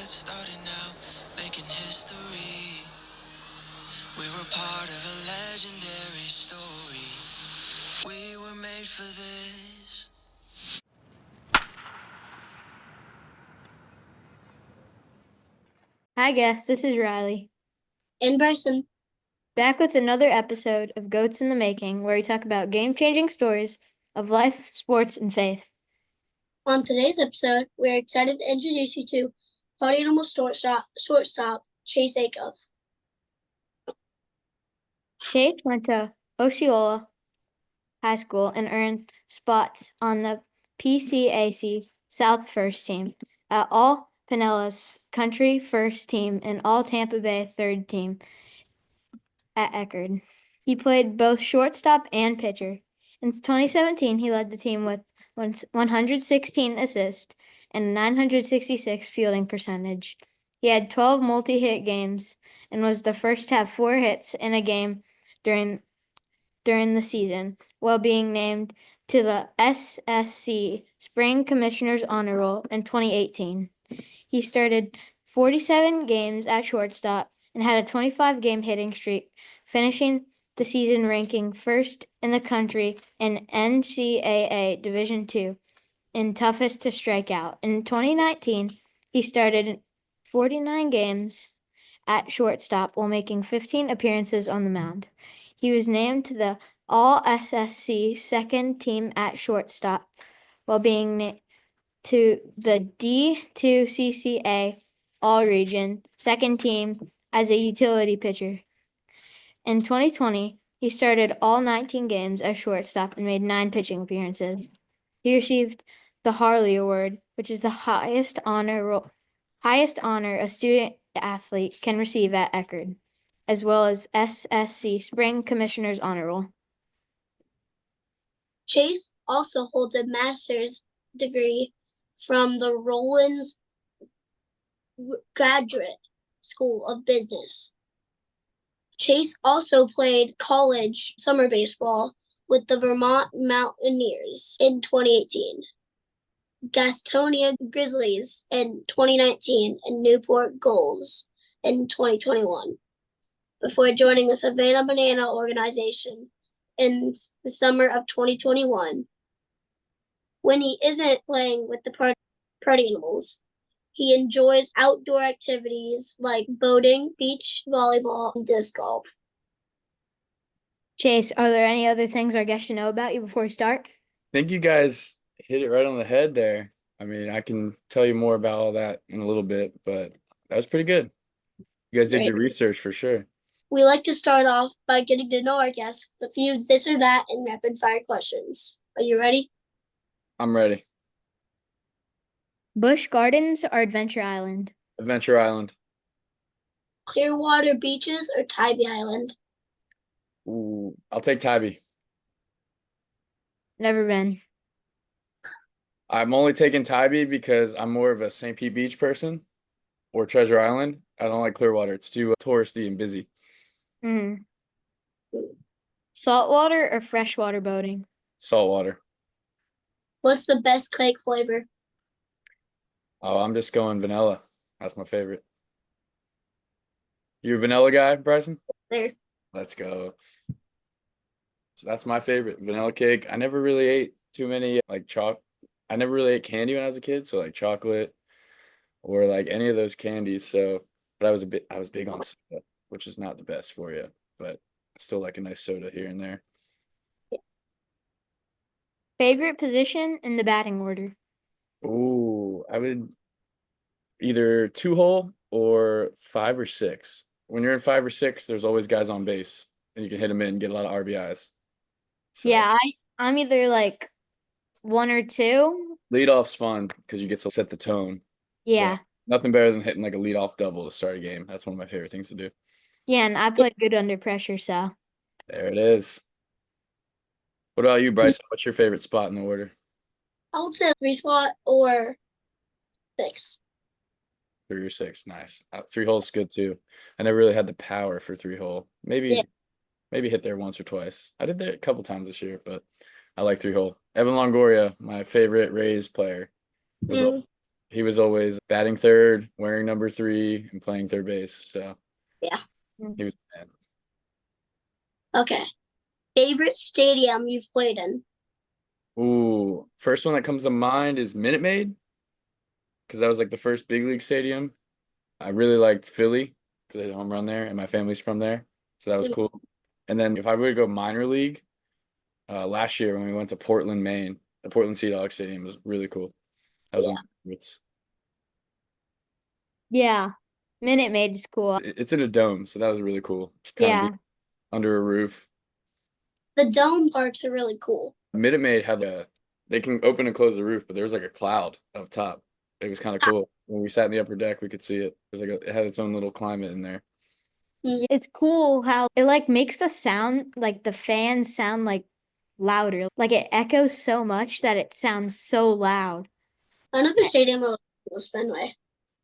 started now, making history. We were part of a legendary story. We were made for this. Hi, guests. This is Riley. And Brycen. Back with another episode of Goats in the Making, where we talk about game-changing stories of life, sports, and faith. On today's episode, we're excited to introduce you to party animal shortstop Chase Achuff. Chase went to Osceola High School and earned spots on the PCAC South First Team, All Pinellas Country First Team, and All Tampa Bay Third Team at Eckerd. He played both shortstop and pitcher. In 2017, he led the team with 116 assists and 966 fielding percentage. He had 12 multi-hit games and was the first to have 4 hits in a game during the season, while being named to the SSC Spring Commissioner's Honor Roll in 2018. He started 47 games at shortstop and had a 25-game hitting streak, finishing the season ranking first in the country in NCAA Division II in toughest to strike out. In 2019, he started 49 games at shortstop while making 15 appearances on the mound. He was named to the All-SSC second team at shortstop while being to the D2CCA All-Region second team as a utility pitcher. In 2020, he started all 19 games as shortstop and made 9 pitching appearances. He received the Harley Award, which is the highest honor a student athlete can receive at Eckerd, as well as SSC Spring Commissioner's Honor Roll. Chase also holds a master's degree from the Rollins Graduate School of Business. Chase also played college summer baseball with the Vermont Mountaineers in 2018, Gastonia Grizzlies in 2019, and Newport Goals in 2021, before joining the Savannah Banana organization in the summer of 2021. When he isn't playing with the party animals, he enjoys outdoor activities like boating, beach volleyball, and disc golf. Chase, are there any other things our guests should know about you before we start? I think you guys hit it right on the head there. I mean, I can tell you more about all that in a little bit, but that was pretty good. You guys did your research for sure. We like to start off by getting to know our guests with a few this or that and rapid fire questions. Are you ready? I'm ready. Busch Gardens or Adventure Island? Adventure Island. Clearwater Beaches or Tybee Island? Ooh, I'll take Tybee. Never been. I'm only taking Tybee because I'm more of a St. Pete Beach person or Treasure Island. I don't like Clearwater. It's too touristy and busy. Saltwater or freshwater boating? Saltwater. What's the best cake flavor? Oh, I'm just going vanilla. That's my favorite. You a vanilla guy, Brycen? There. Let's go. So that's my favorite, vanilla cake. I never really ate too many I never really ate candy when I was a kid, so like chocolate or like any of those candies. So, but I was big on soda, which is not the best for you, but I still like a nice soda here and there. Favorite position in the batting order? Ooh, I would either 2-hole or 5 or 6. When you're in 5 or 6, there's always guys on base, and you can hit them in and get a lot of RBIs. So, Yeah, I'm either like 1 or 2. leadoff's fun because you get to set the tone. Yeah. So, nothing better than hitting like a leadoff double to start a game. That's one of my favorite things to do. Yeah, and I play good under pressure, so. There it is. What about you, Bryce? What's your favorite spot in the order? I would say 3 spot or 6. 3 or 6, nice. 3-hole's good too. I never really had the power for 3-hole. Maybe hit there once or twice. I did that a couple times this year, but I like 3-hole. Evan Longoria, my favorite Rays player. He was always batting third, wearing number 3, and playing third base. So Yeah. he was the man. Okay. Favorite stadium you've played in? Ooh, first one that comes to mind is Minute Maid, because that was like the first big league stadium. I really liked Philly because I had a home run there, and my family's from there, so that was cool. And then if I were to go minor league, last year when we went to Portland, Maine, the Portland Sea Dog Stadium was really cool. That was one Yeah. of my favorites. Yeah. Minute Maid is cool. It's in a dome, so that was really cool. Kind of Yeah. be under a roof. The dome parks are really cool. Minute Maid had they can open and close the roof, but there was like a cloud up top. It was kind of cool. When we sat in the upper deck, we could see it. It was like it had its own little climate in there. It's cool how it like makes the sound like the fans sound like louder. Like it echoes so much that it sounds so loud. Another stadium was Fenway.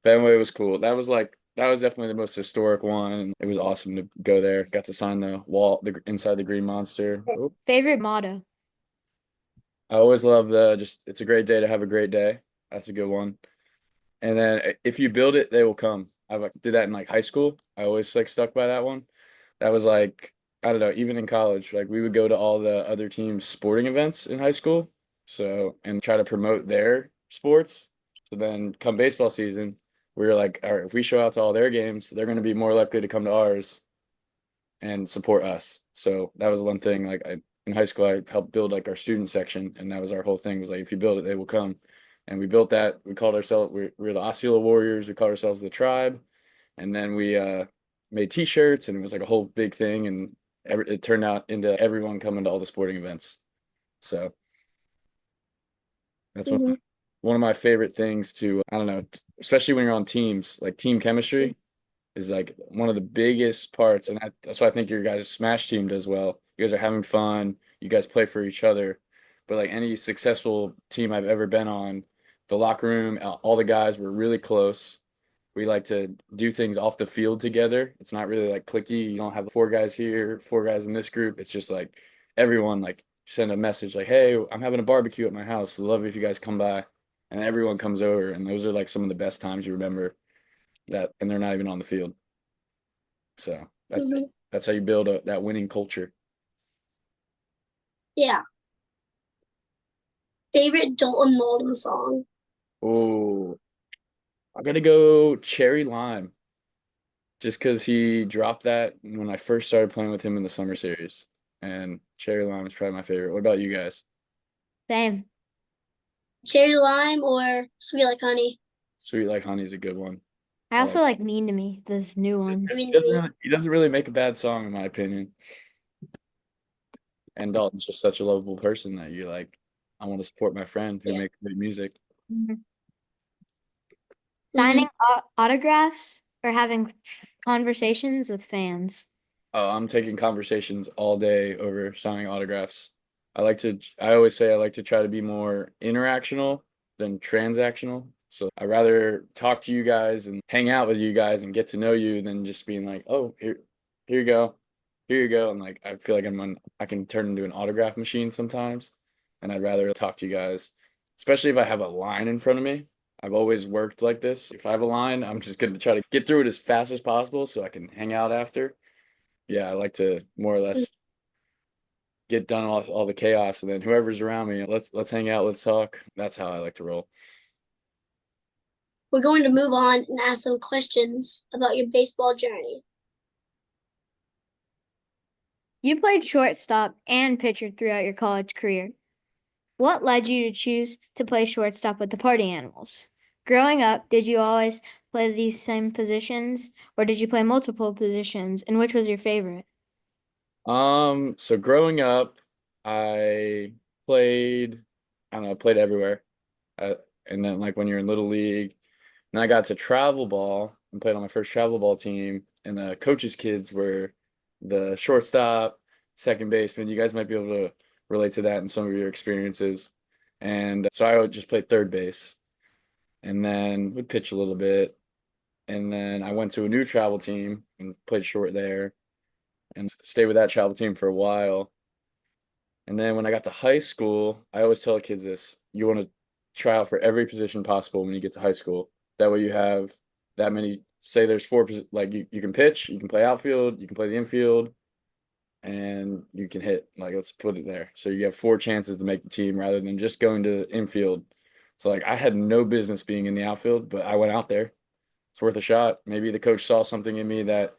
Fenway was cool. That was definitely the most historic one, and it was awesome to go there. Got to sign the wall, the inside the Green Monster. Oh, Favorite motto. I always love the just. It's a great day to have a great day. That's a good one. And then if you build it, they will come. I like, did that in like high school. I always like stuck by that one. That was like I don't know, even in college, like we would go to all the other teams' sporting events in high school. So and try to promote their sports. So then come baseball season, we were like, all right, if we show out to all their games, they're going to be more likely to come to ours and support us. So that was one thing. In high school, I helped build like our student section, and that was our whole thing. Was like, if you build it, they will come. And we built that. We called ourselves we were the Osceola Warriors. We called ourselves the Tribe, and then we made T-shirts, and it was like a whole big thing. And it turned out into everyone coming to all the sporting events. So that's Mhm. one of my favorite things to I don't know, especially when you're on teams, like team chemistry is like one of the biggest parts, and that's why I think your guys' Smash team does well. You guys are having fun. You guys play for each other. But like any successful team I've ever been on, the locker room, all the guys were really close. We like to do things off the field together. It's not really like clicky. You don't have 4 guys here, 4 guys in this group. It's just like everyone like send a message like, "Hey, I'm having a barbecue at my house. I'd love if you guys come by." And everyone comes over, and those are like some of the best times you remember that, and they're not even on the field. So Mhm. that's how you build that winning culture. Yeah. Favorite Dalton Malden song? Oh, I gotta go Cherry Lime, just because he dropped that when I first started playing with him in the summer series, and Cherry Lime is probably my favorite. What about you guys? Same. Cherry Lime or Sweet Like Honey? Sweet Like Honey is a good one. I I also like. like Mean to Me, this new one. I mean, He doesn't really make a bad song in my opinion. And Dalton's just such a lovable person that you're like, I want to support my friend who yeah. makes great music. Mhm. Mhm. Signing autographs or having conversations with fans. Oh, I'm taking conversations all day over signing autographs. I always say I like to try to be more interactional than transactional. So I rather talk to you guys and hang out with you guys and get to know you than just being like, oh, here you go, here you go. And like, I feel like I can turn into an autograph machine sometimes. And I'd rather talk to you guys, especially if I have a line in front of me. I've always worked like this. If I have a line, I'm just going to try to get through it as fast as possible so I can hang out after. Yeah, I like to more or less get done all the chaos, and then whoever's around me, let's hang out, let's talk. That's how I like to roll. We're going to move on and ask some questions about your baseball journey. You played shortstop and pitcher throughout your college career. What led you to choose to play shortstop with the Party Animals? Growing up, did you always play these same positions or did you play multiple positions and which was your favorite? So growing up, I played, I don't know, played everywhere. Uh, and then like when you're in little league, and I got to travel ball and played on my first travel ball team, and the coaches' kids were the shortstop, second baseman. You guys might be able to relate to that in some of your experiences. And so I would just play third base, and then would pitch a little bit. And then I went to a new travel team and played short there and stayed with that travel team for a while. And then when I got to high school, I always tell kids this, try out for every position possible when you get to high school. That way you have that many, say there's four, like you can pitch, you can play outfield, you can play the infield, and you can hit. Like, let's put it there. So you have four chances to make the team rather than just going to infield. So like I had no business being in the outfield, but I went out there. It's worth a shot. Maybe the coach saw something in me that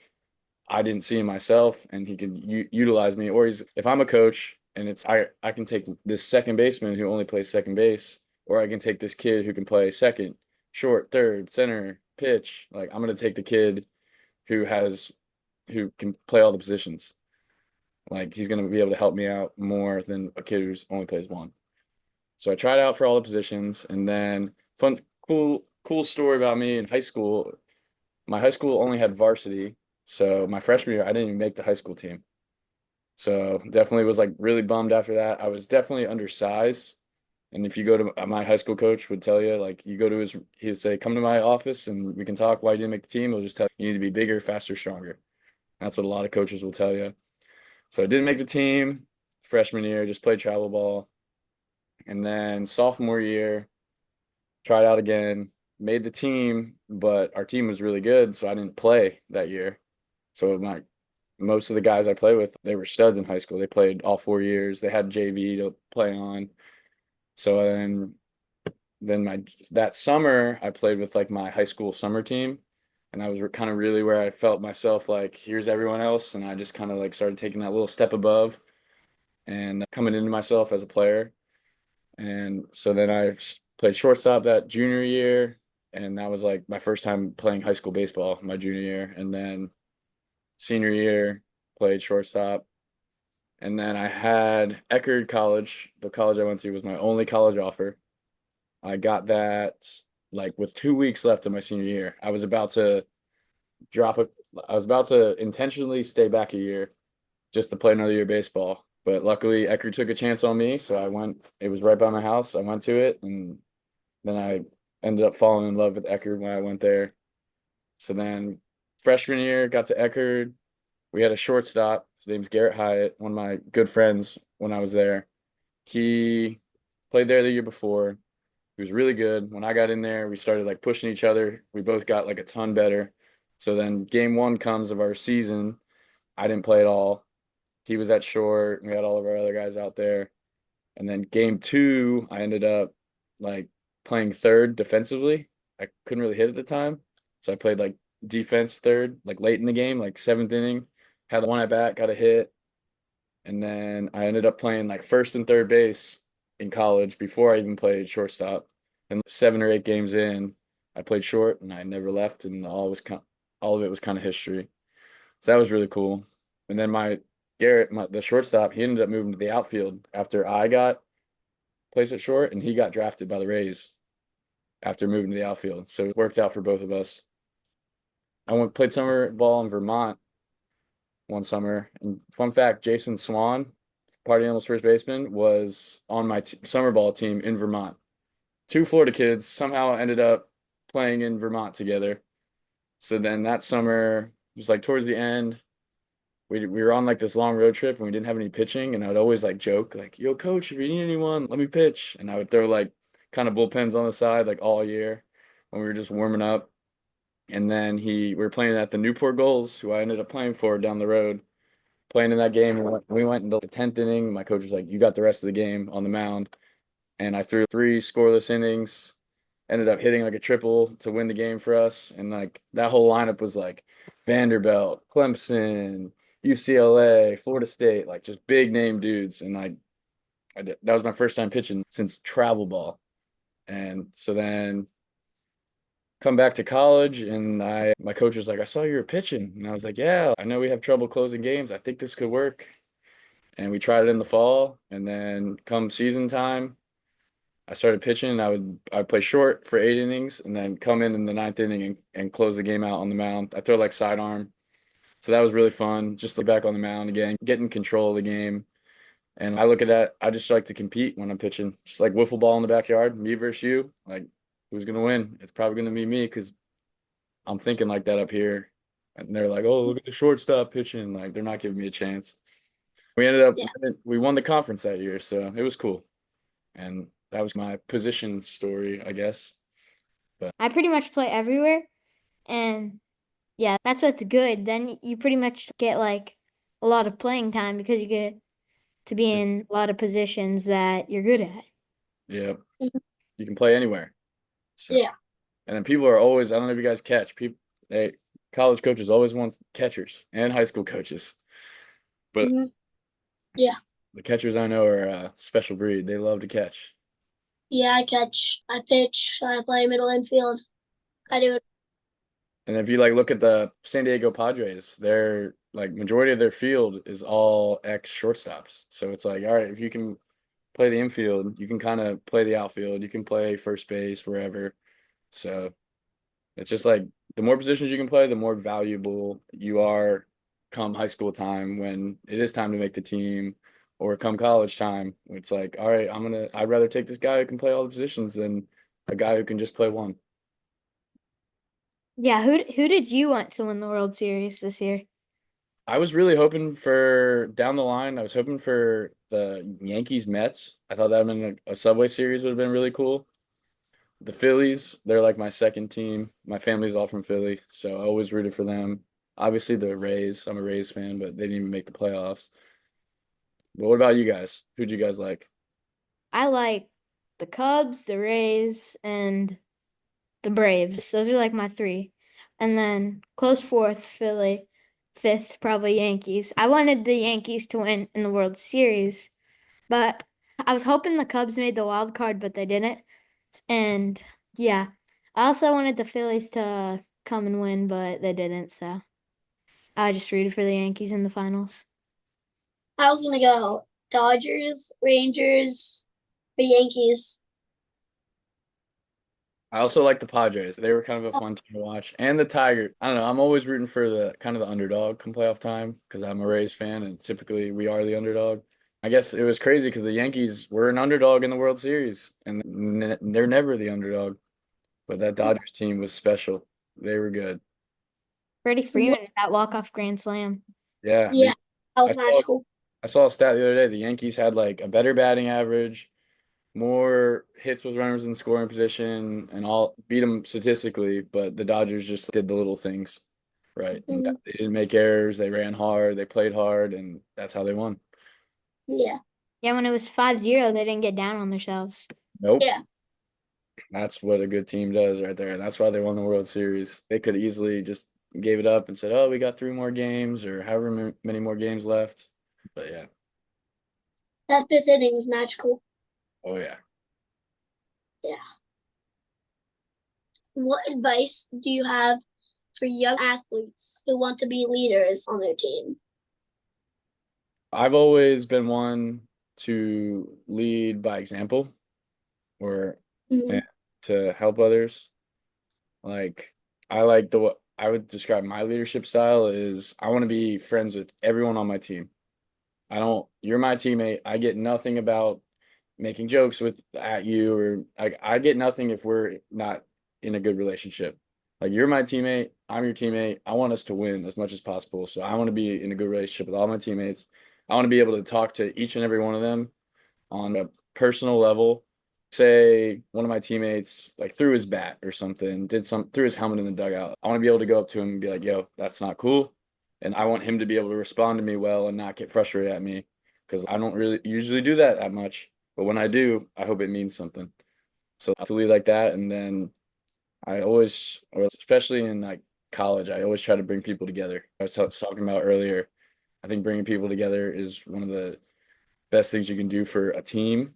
I didn't see in myself, and he can utilize me. Or if I'm a coach and I can take this second baseman who only plays second base, or I can take this kid who can play second, short, third, center, pitch. Like I'm gonna take the kid who can play all the positions. Like he's gonna be able to help me out more than a kid who's only plays one. So I tried out for all the positions, and then cool story about me in high school. My high school only had varsity, so my freshman year I didn't even make the high school team. So definitely was like really bummed after that. I was definitely undersized. And if you go to my high school coach would tell you, like you go to he would say, come to my office and we can talk why you didn't make the team. He'll just tell you, you need to be bigger, faster, stronger. That's what a lot of coaches will tell you. So I didn't make the team freshman year, just played travel ball. And then sophomore year, tried out again, made the team, but our team was really good, so I didn't play that year. So most of the guys I play with, they were studs in high school. They played all 4 years. They had JV to play on. So then that summer I played with like my high school summer team, and that was kind of really where I felt myself like here's everyone else, and I just kind of like started taking that little step above and coming into myself as a player. And so then I played shortstop that junior year, and that was like my first time playing high school baseball my junior year. And then senior year, played shortstop. And then I had Eckerd College. The college I went to was my only college offer. I got that like with 2 weeks left of my senior year. Drop a, I was about to intentionally stay back a year just to play another year of baseball. But luckily, Eckerd took a chance on me, so I went. It was right by my house. I went to it, and then I ended up falling in love with Eckerd when I went there. So then, freshman year, got to Eckerd. We had a shortstop. His name's Garrett Hyatt, one of my good friends when I was there. He played there the year before. He was really good. When I got in there, we started like pushing each other. We both got like a ton better. So then game one comes of our season. I didn't play at all. He was at short. We had all of our other guys out there. And then game two, I ended up like playing third defensively. I couldn't really hit at the time. So I played like defense third, like late in the game, like seventh inning. Had one at bat, got a hit. And then I ended up playing like first and third base in college before I even played shortstop. And 7 or 8 games in, I played short and I never left, and all of it was kind of history. So that was really cool. And then the shortstop, he ended up moving to the outfield after I got placed at short, and he got drafted by the Rays after moving to the outfield. So it worked out for both of us. Played summer ball in Vermont one summer. And fun fact, Jason Swan, Party Animals first baseman, was on my summer ball team in Vermont. Two Florida kids somehow ended up playing in Vermont together. So then that summer, it was like towards the end, we were on like this long road trip and we didn't have any pitching, and I would always like joke like, yo coach, if you need anyone, let me pitch. And I would throw like kind of bullpens on the side like all year when we were just warming up. And then we were playing at the Newport Gulls, who I ended up playing for down the road. Playing in that game, we went into the 10th inning. My coach was like, you got the rest of the game on the mound. And I threw 3 scoreless innings, ended up hitting like a triple to win the game for us. And like that whole lineup was like Vanderbilt, Clemson, UCLA, Florida State, like just big name dudes. And like that was my first time pitching since travel ball. And so then come back to college, and my coach was like, I saw you were pitching. And I was like, yeah, I know we have trouble closing games. I think this could work. And we tried it in the fall, and then come season time, I started pitching. I'd play short for 8 innings and then come in the ninth inning and close the game out on the mound. I throw like sidearm. So that was really fun. Just like back on the mound again, getting control of the game. And I look at that, I just like to compete when I'm pitching. Just like wiffle ball in the backyard, me versus you. Like, who's gonna win? It's probably gonna be me because I'm thinking like that up here. And they're like, oh, look at the shortstop pitching. Like, they're not giving me a chance. We ended up Yeah. we won the conference that year, so it was cool. And That was my position story, I guess. I pretty much play everywhere, and yeah, that's what's good. Then you pretty much get like a lot of playing time because you get to be in a lot of positions that you're good at. Yeah, Mhm. you can play anywhere. So, Yeah. and then people are always, I don't know if you guys catch, college coaches always want catchers and high school coaches. But Hmm. Yeah. the catchers I know are a special breed. They love to catch. Yeah, I catch, I pitch, I play middle infield. I do it. And if you like look at the San Diego Padres, their like majority of their field is all ex shortstops. So it's like, all right, if you can play the infield, you can kind of play the outfield, you can play first base, wherever. So it's just like the more positions you can play, the more valuable you are come high school time when it is time to make the team, or come college time. It's like, all right, I'd rather take this guy who can play all the positions than a guy who can just play one. Yeah, who did you want to win the World Series this year? I was really hoping for down the line. I was hoping for the Yankees Mets. I thought that would have been a Subway Series would have been really cool. The Phillies, they're like my second team. My family's all from Philly, so I always rooted for them. Obviously, the Rays. I'm a Rays fan, but they didn't even make the playoffs. But what about you guys? Who'd you guys like? I like the Cubs, the Rays, and the Braves. Those are like my three. And then close fourth, Philly. Fifth, probably Yankees. I wanted the Yankees to win in the World Series, but I was hoping the Cubs made the wild card, but they didn't. And yeah, I also wanted the Phillies to come and win, but they didn't. So I just rooted for the Yankees in the finals. I was gonna go Dodgers, Rangers, or Yankees. I also like the Padres. They were kind of a fun team to watch. And the Tigers. I don't know. I'm always rooting for the kind of the underdog come playoff time because I'm a Rays fan and typically we are the underdog. I guess it was crazy because the Yankees were an underdog in the World Series and they're never the underdog. But that Dodgers team was special. They were good. Freddie What? Freeman with that walk-off grand slam. Yeah, Yeah, that I was my saw school. I saw a stat the other day. The Yankees had like a better batting average, more hits with runners in scoring position, and all beat them statistically. But the Dodgers just did the little things right, and Hmm. they didn't make errors. They ran hard, they played hard, and that's how they won. Yeah, Yeah, when it was 5-0, they didn't get down on themselves. Nope, yeah. that's what a good team does right there, and that's why they won the World Series. They could easily just gave it up and said, "Oh, we got three more games, or however many more games left." But yeah, That fifth inning was magical. oh yeah. Yeah. What advice do you have for young athletes who want to be leaders on their team? I've always been one to lead by example or Hmm. to help others. Like I like the what I would describe my leadership style is I want to be friends with everyone on my team. I don't, you're my teammate. I get nothing about making jokes with at you or I get nothing if we're not in a good relationship. Like you're my teammate, I'm your teammate. I want us to win as much as possible. So I want to be in a good relationship with all my teammates. I want to be able to talk to each and every one of them on a personal level. Say one of my teammates like threw his bat or something, threw his helmet in the dugout. I want to be able to go up to him and be like, "Yo, that's not cool." And I want him to be able to respond to me well and not get frustrated at me because I don't really usually do that much. But when I do, I hope it means something. So to lead like that, and then I always, or especially in like college, I always try to bring people together. I was talking about earlier. I think bringing people together is one of the best things you can do for a team.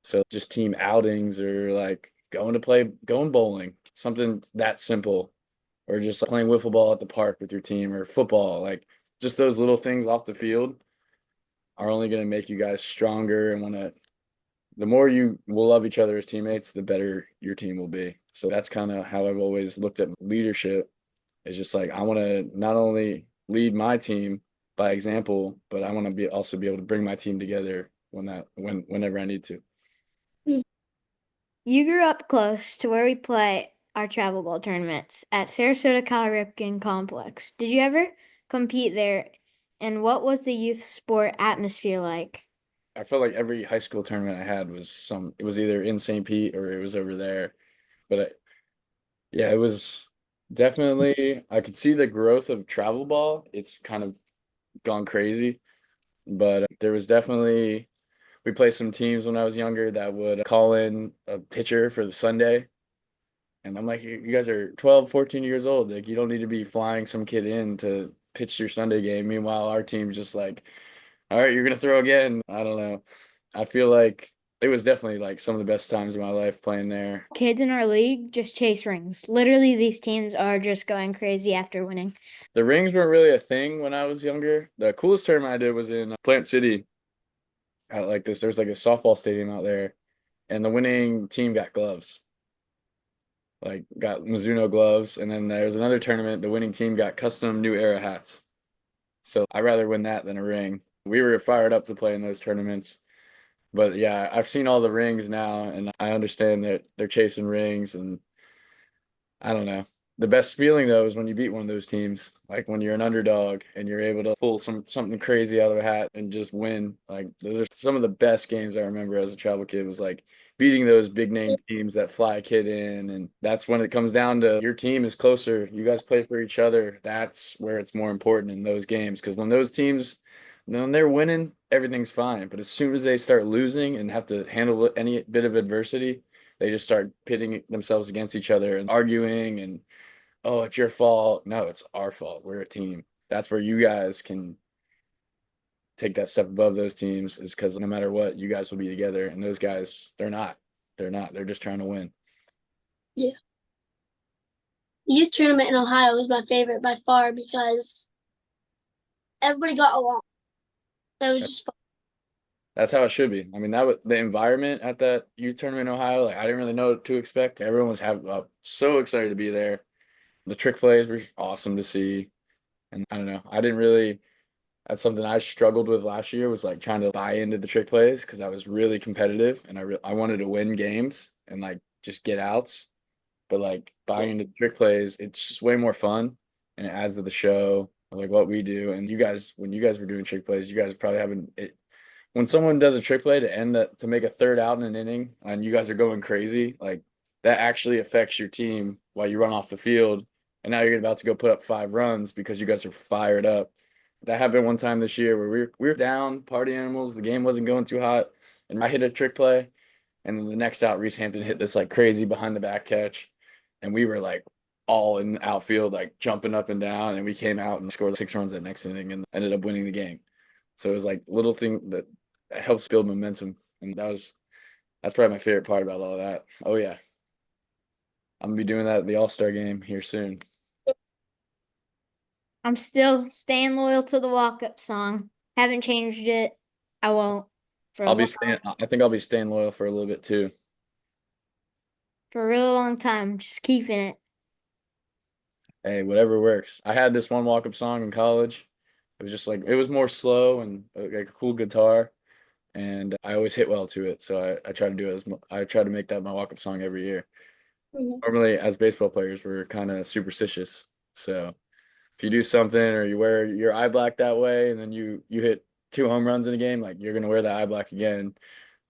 So just team outings or like going bowling, something that simple, or just like playing wiffle ball at the park with your team or football. Like just those little things off the field are only going to make you guys stronger and want to. The more you will love each other as teammates, the better your team will be. So that's kind of how I've always looked at leadership. Is just like I want to not only lead my team by example, but I want to be also be able to bring my team together whenever I need to. You grew up close to where we play our travel ball tournaments at Sarasota Cal Ripken Complex. Did you ever compete there? And what was the youth sport atmosphere like? I felt like every high school tournament I had it was either in St. Pete or it was over there. But yeah, it was definitely, I could see the growth of travel ball. It's kind of gone crazy, but there was definitely, we played some teams when I was younger that would call in a pitcher for the Sunday. And I'm like, you guys are 12, 14 years old. Like, you don't need to be flying some kid in to pitch your Sunday game. Meanwhile, our team's just like, all right, you're gonna throw again. I don't know. I feel like it was definitely like some of the best times of my life playing there. Kids in our league just chase rings. Literally, these teams are just going crazy after winning. The rings weren't really a thing when I was younger. The coolest tournament I did was in Plant City at like this. There's like a softball stadium out there, and the winning team got gloves, like got Mizuno gloves. And then there's another tournament. The winning team got custom New Era hats. So I'd rather win that than a ring. We were fired up to play in those tournaments. But yeah, I've seen all the rings now, and I understand that they're chasing rings, and I don't know. The best feeling though is when you beat one of those teams, like when you're an underdog and you're able to pull something crazy out of a hat and just win. Like those are some of the best games I remember as a travel kid was like beating those big name teams that fly a kid in. And that's when it comes down to your team is closer. You guys play for each other. That's where it's more important in those games. Because when those teams, when they're winning, everything's fine. But as soon as they start losing and have to handle any bit of adversity, they just start pitting themselves against each other and arguing and, oh, it's your fault. No, it's our fault. We're a team. That's where you guys can take that step above those teams, is because no matter what, you guys will be together. And those guys, they're not. They're not. They're just trying to win. Yeah. The youth tournament in Ohio was my favorite by far because everybody got along. That was just fun. That's how it should be. I mean, that was the environment at that youth tournament in Ohio. Like, I didn't really know what to expect. Everyone was so excited to be there. The trick plays were awesome to see. And I don't know. I didn't really. That's something I struggled with last year, was like trying to buy into the trick plays because I was really competitive and I wanted to win games and like just get outs. But like buying into the trick plays, it's just way more fun and it adds to the show, like what we do. And you guys, when you guys were doing trick plays, you guys probably haven't it. When someone does a trick play to end that, to make a third out in an inning and you guys are going crazy, like that actually affects your team while you run off the field. And now you're about to go put up 5 runs because you guys are fired up. That happened one time this year where we were down, party animals. The game wasn't going too hot, and I hit a trick play, and then the next out, Reese Hampton hit this like crazy behind the back catch, and we were like all in the outfield, like jumping up and down, and we came out and scored 6 runs that next inning and ended up winning the game. So it was like little thing that helps build momentum, and that's probably my favorite part about all of that. Oh yeah, I'm gonna be doing that at the All-Star game here soon. I'm still staying loyal to the walk-up song. Haven't changed it. I won't for a I'll be long, staying. I think I'll be staying loyal for a little bit too. for a really long time. Just keeping it. Hey, whatever works. I had this one walk-up song in college. It was just like it was more slow and like a cool guitar, and I always hit well to it. So I try to do it I try to make that my walk-up song every year. Mhm. Normally, as baseball players, we're kind of superstitious. So if you do something or you wear your eye black that way, and then you hit 2 home runs in a game, like you're gonna wear that eye black again,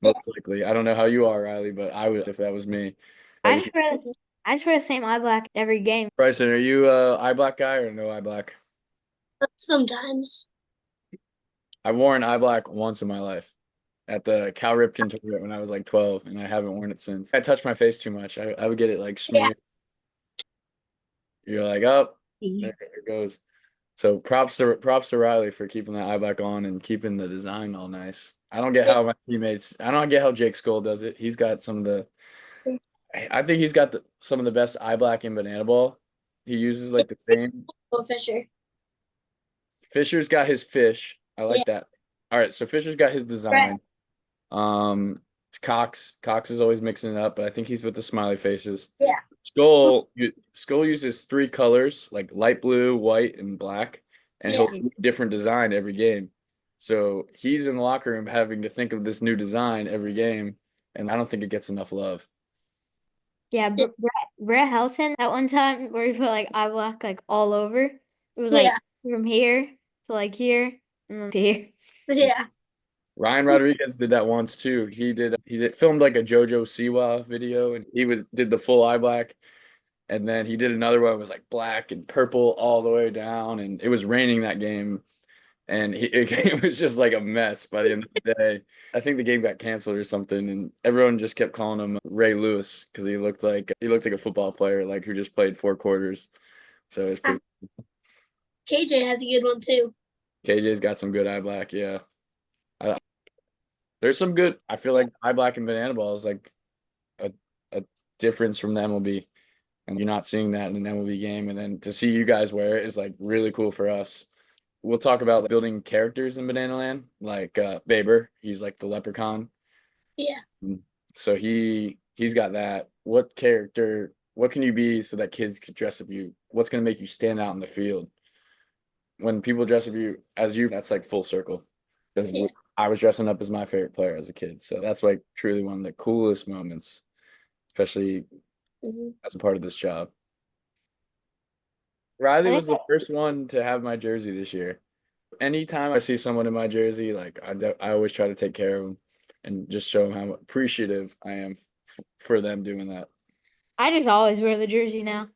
most likely. I don't know how you are, Riley, but I would if that was me. Like I if just wear, I just wear the same eye black every game. Brycen, are you a eye black guy or no eye black? Sometimes. I've worn eye black once in my life at the Cal Ripken tournament when I was like 12, and I haven't worn it since. I touch my face too much. I would get it like Yeah. smeared. You're like, oh, there it goes. So props to Riley for keeping that eye black on and keeping the design all nice. I don't get how my teammates. I don't get how Jake Skoll does it. He's got some of the. I think he's got some of the best eye black in banana ball. He uses like the same. Oh, Fisher. Fisher's got his fish. I Yeah. like that. All right, so Fisher's got his design. Cox is always mixing it up, but I think he's with the smiley faces. Yeah. Skull uses 3 colors, like light blue, white, and black, and Yeah. he'll do a different design every game. So he's in the locker room having to think of this new design every game, and I don't think it gets enough love. Yeah, Brett Helton that one time where he put like eye black like all over. It was like Yeah. from here to like here and then to here. Yeah. Ryan Rodriguez did that once too. He did filmed like a JoJo Siwa video, and did the full eye black, and then he did another one that was like black and purple all the way down, and it was raining that game, and it was just like a mess by the end of the day. I think the game got canceled or something, and everyone just kept calling him Ray Lewis because he looked like a football player like who just played 4 quarters. So it's pretty. KJ has a good one too. KJ's got some good eye black, yeah. I, there's some good. I feel like eye black and banana ball is like a a difference from the MLB, and you're not seeing that in an MLB game. And then to see you guys wear it is like really cool for us. We'll talk about building characters in Banana Land, like Baber. He's like the leprechaun. Yeah. So he's got that. What character? What can you be so that kids can dress up you? What's gonna make you stand out in the field? When people dress up you as you, that's like full circle. Because Yeah. I was dressing up as my favorite player as a kid, so that's like truly one of the coolest moments, especially Mhm. as a part of this job. Riley I think was the first one to have my jersey this year. Anytime I see someone in my jersey, like I always try to take care of them and just show them how appreciative I am for them doing that. I just always wear the jersey now,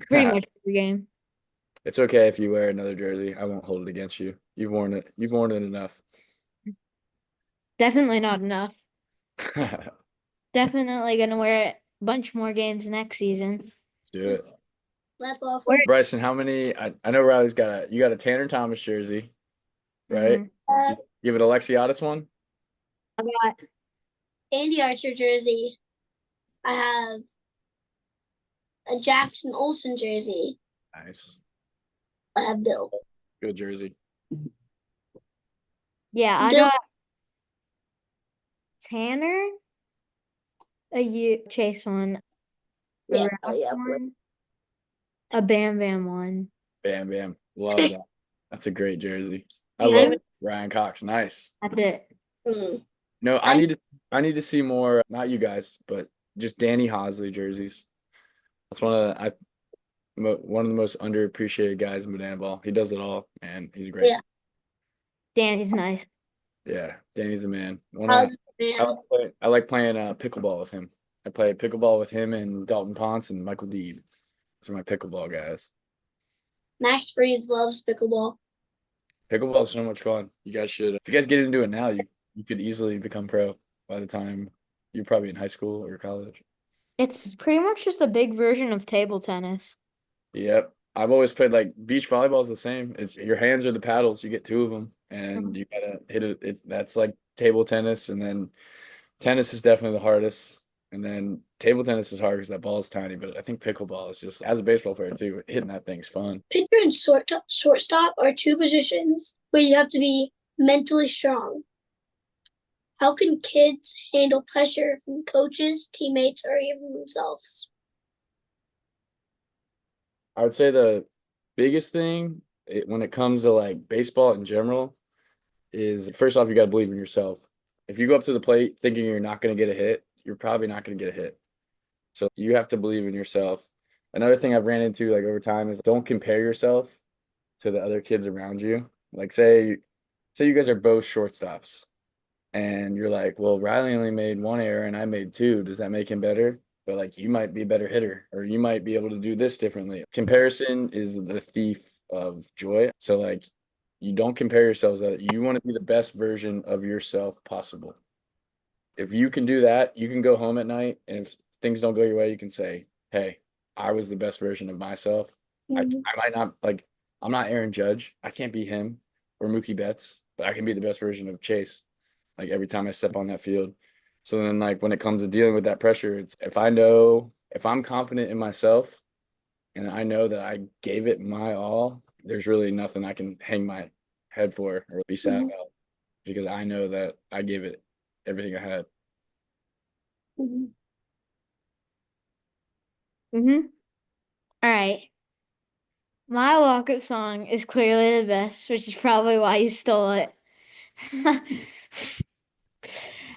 pretty much every game. It's okay if you wear another jersey. I won't hold it against you. You've worn it. You've worn it enough. Definitely not enough. Let's Definitely gonna wear it a bunch more games next season. do it. That's awesome. Brycen, how many? I know Riley's you got a Tanner Thomas jersey, right? Mhm. You have an Alexiadis one? I got Andy Archer jersey. I have a Jackson Olsen jersey. Nice. I have Bill. Good jersey. I Bill. got Tanner, a Chase one, a Yeah. Ralph Yeah. one, a Bam Bam one. Bam, bam. Love that. That's a great jersey. I Yeah. love it. Ryan Cox. Nice. That's it. Mm. No, I- I need to see more, not you guys, but just Danny Hosley jerseys. That's one of the most underappreciated guys in banana ball. He does it all, man. He's great. Yeah. Danny's nice. Yeah, Danny's the man. How's man? I like playing pickleball with him. I play pickleball with him and Dalton Ponce and Michael Deeb. Those are my pickleball guys. Max Freeze loves pickleball. Pickleball is so much fun. You guys should. If you guys get into it now, you could easily become pro by the time you're probably in high school or college. It's pretty much just a big version of table tennis. Yep. I've always played like beach volleyball is the same. It's your hands are the paddles. You get two of them, and you gotta hit it. That's like table tennis, and then tennis is definitely the hardest. And then table tennis is hard because that ball is tiny. But I think pickleball is just as a baseball player too. Hitting that thing's fun. Pitcher and shortstop are two positions where you have to be mentally strong. How can kids handle pressure from coaches, teammates, or even themselves? I would say the biggest thing when it comes to like baseball in general is first off, you got to believe in yourself. If you go up to the plate thinking you're not going to get a hit, you're probably not going to get a hit. So you have to believe in yourself. Another thing I've ran into like over time is don't compare yourself to the other kids around you. Like say you guys are both shortstops and you're like, well, Riley only made one error and I made two. Does that make him better? But like you might be a better hitter or you might be able to do this differently. Comparison is the thief of joy. So like you don't compare yourselves to you want to be the best version of yourself possible. If you can do that, you can go home at night and if things don't go your way, you can say, hey, I was the best version of myself. I might not like I'm not Aaron Judge. I can't be him or Mookie Betts, but I can be the best version of Chase. Like every time I step on that field. So then like when it comes to dealing with that pressure, it's if I'm confident in myself and I know that I gave it my all, there's really nothing I can hang my head for or be sad about because I know that I gave it everything I had. Mm-hmm. All right. My walk-up song is clearly the best, which is probably why you stole it.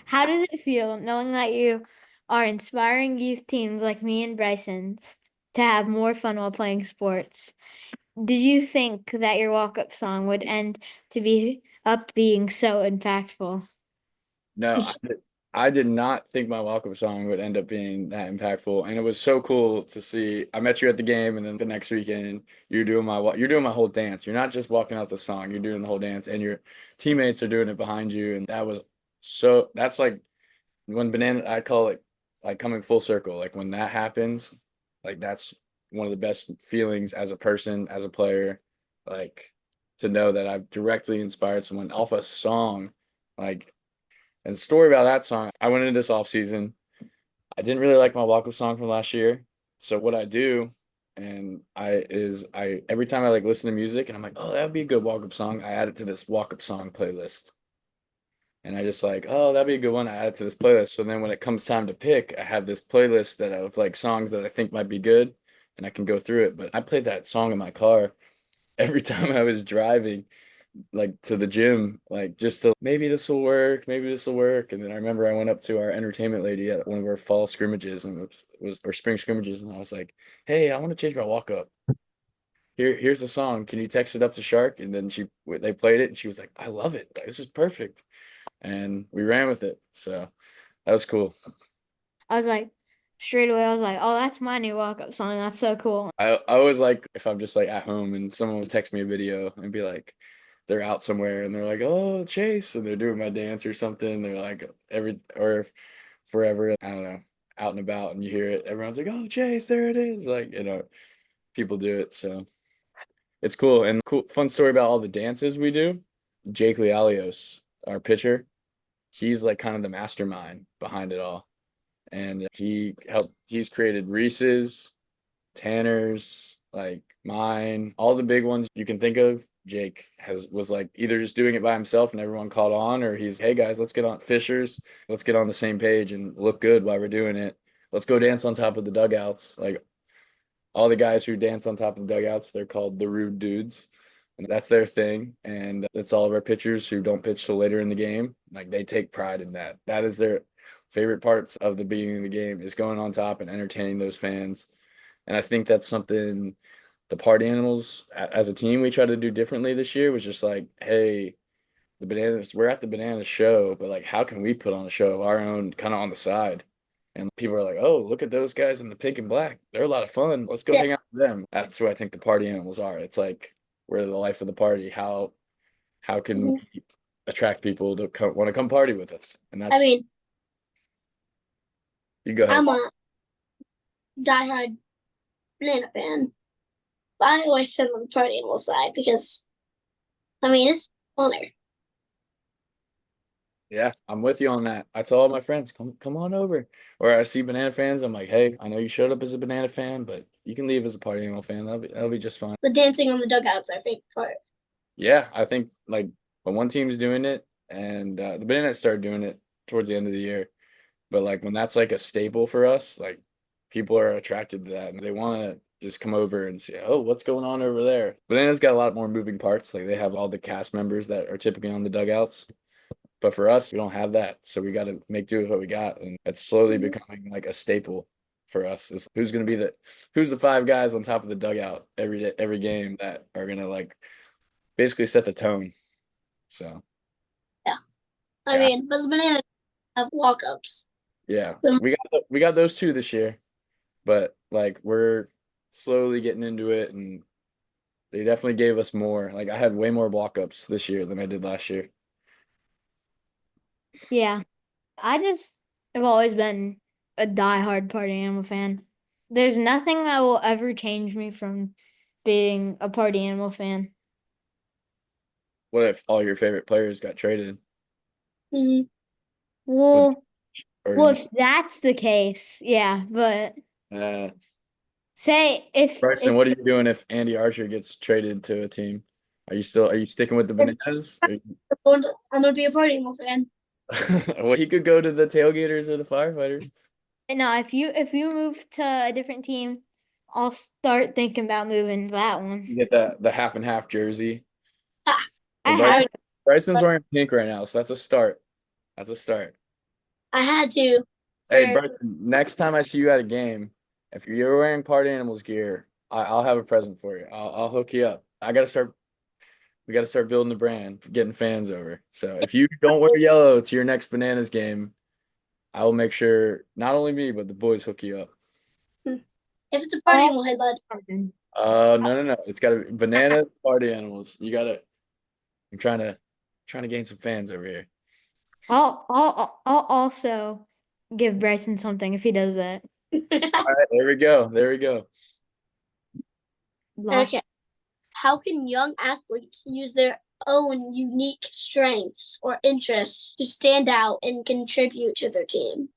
How does it feel knowing that you are inspiring youth teams like me and Bryson's to have more fun while playing sports? Did you think that your walk-up song would end to be up being so impactful? No, I did not think my walk-up song would end up being that impactful, and it was so cool to see. I met you at the game, and then the next weekend you're doing my whole dance. You're not just walking out the song, you're doing the whole dance, and your teammates are doing it behind you, and that was so. That's like when banana. I call it like coming full circle. Like when that happens, like that's one of the best feelings as a person, as a player, like to know that I've directly inspired someone off a song, like. And the story about that song, I went into this off season. I didn't really like my walk-up song from last year. So what I do, and I every time I like listen to music and I'm like, oh, that'd be a good walk-up song, I add it to this walk-up song playlist. And I just like, oh, that'd be a good one. I add it to this playlist. So then when it comes time to pick, I have this playlist that of like songs that I think might be good and I can go through it. But I played that song in my car every time I was driving like to the gym, like just to maybe this will work. And then I remember I went up to our entertainment lady at one of our fall scrimmages and it was or spring scrimmages, and I was like, "Hey, I want to change my walk up. Here's the song. Can you text it up to Shark?" And then they played it, and she was like, "I love it. This is perfect." And we ran with it. So that was cool. I was like, straight away, I was like, oh, that's my new walk-up song. That's so cool. I always like if I'm just like at home and someone would text me a video and be like, they're out somewhere and they're like, "Oh, Chase," and they're doing my dance or something. They're like or forever, I don't know, out and about, and you hear it. Everyone's like, "Oh, Chase, there it is!" Like people do it, so it's cool. And cool, fun story about all the dances we do. Jake Lialios, our pitcher, he's like kind of the mastermind behind it all, and He's created Reese's, Tanner's, like mine, all the big ones you can think of. Jake was like either just doing it by himself and everyone caught on, or he's, hey guys, let's get on Fishers, let's get on the same page and look good while we're doing it. Let's go dance on top of the dugouts. Like all the guys who dance on top of the dugouts, they're called the Rude Dudes. And that's their thing. And it's all of our pitchers who don't pitch till later in the game. Like they take pride in that. That is their favorite parts of the beginning of the game is going on top and entertaining those fans. And I think that's something the Party Animals as a team we tried to do differently this year was just like, hey, we're at the Bananas show, but like how can we put on a show of our own kind of on the side? And people are like, oh, look at those guys in the pink and black. They're a lot of fun. Let's go Yeah. hang out with them. That's who I think the Party Animals are. It's like we're the life of the party. How can Mhm. we attract people to want to come party with us? And I that's mean, you go ahead. I'm a diehard banana fan, but I always sit on the party animal side because I mean it's funner. Yeah, I'm with you on that. I tell all my friends, come on over. Or I see banana fans, I'm like, hey, I know you showed up as a banana fan, but you can leave as a party animal fan. That'll be just fine. The dancing on the dugouts, I think, part. Yeah, I think like when one team's doing it and the bananas started doing it towards the end of the year, but like when that's like a staple for us, like people are attracted to that and they want to just come over and see, oh, what's going on over there. Bananas got a lot more moving parts. Like they have all the cast members that are typically on the dugouts. But for us, we don't have that. So we got to make do with what we got. And it's slowly Mhm. becoming like a staple for us. Is who's the five guys on top of the dugout every day, every game that are gonna like basically set the tone. So Yeah. I yeah, mean, but the bananas have walk ups. yeah. We got those two this year, but like we're slowly getting into it and they definitely gave us more. Like I had way more walk-ups this year than I did last year. Yeah. I just have always been a diehard Party Animal fan. There's nothing that will ever change me from being a Party Animal fan. What if all your favorite players got traded? Mm-hmm. Would Well, or well, you if that's the case, yeah. But uh say if Brycen, what are you doing if Andy Archer gets traded to a team? Are you sticking with the Bananas? I'm gonna be a party animal fan. Well, he could go to the Tailgaters or the Firefighters. no, if you move to a different team, I'll start thinking about moving to that one. You get the half and half jersey. Ah, I Well, have it. Bryson's wearing pink right now, so that's a start. That's a start. I had to Hey, for Bryson, next time I see you at a game, if you're wearing Party Animals gear, I'll have a present for you. I'll hook you up. I gotta start We got to start building the brand, getting fans over. So if you don't wear yellow to your next Bananas game, I will make sure not only me but the boys hook you up. If it's a party animal headbutt, No. It's got to be Bananas party animals. You got to. I'm trying to gain some fans over here. I'll also give Brycen something if he does that. All right, there we go. There we go. Lots. Okay. How can young athletes use their own unique strengths or interests to stand out and contribute to their team?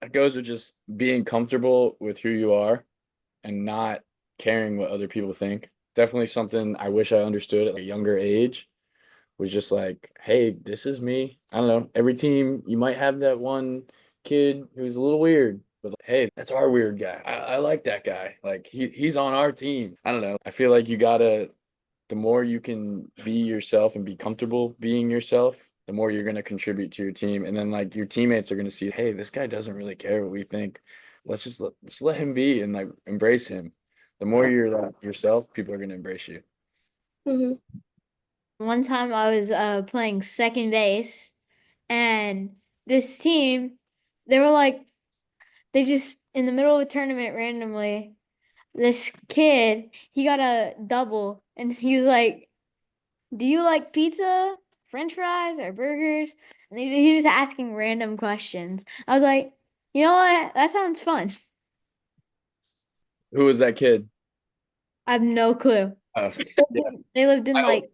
It goes with just being comfortable with who you are and not caring what other people think. Definitely something I wish I understood at a younger age was just like, hey, this is me. I don't know. Every team, you might have that one kid who's a little weird, but like, hey, that's our weird guy. I like that guy. Like he's on our team. I don't know. I feel like you gotta the more you can be yourself and be comfortable being yourself, the more you're gonna contribute to your team. And then like your teammates are gonna see, hey, this guy doesn't really care what we think. Let's let him be and like embrace him. The more you're like yourself, people are gonna embrace you. Mm-hmm. One time I was playing second base, and this team, they were like, they just in the middle of a tournament randomly, this kid, he got a double, and he was like, "Do you like pizza, French fries, or burgers?" And he's just asking random questions. I was like, you know what? That sounds fun. Who was that kid? I have no clue. Oh, yeah. They lived in I, like